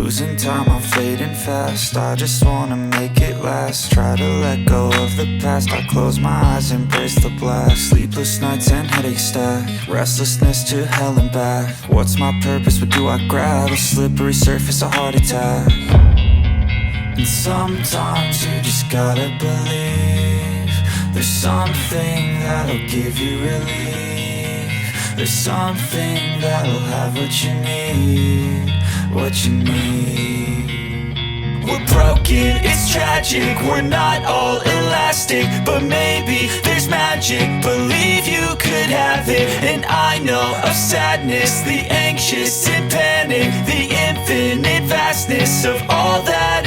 Losing time, I'm fading fast. I just wanna make it last. Try to let go of the past. I close my eyes, embrace the blast. Sleepless nights and headaches stack. Restlessness to hell and back. What's my purpose, what do I grab? A slippery surface, a heart attack. And sometimes you just gotta believe there's something that'll give you relief. There's something that'll have what you need, what you need. We're broken, it's tragic, we're not all elastic, but maybe there's magic, believe you could have it. And I know of sadness, the anxious and panic, the infinite vastness of all that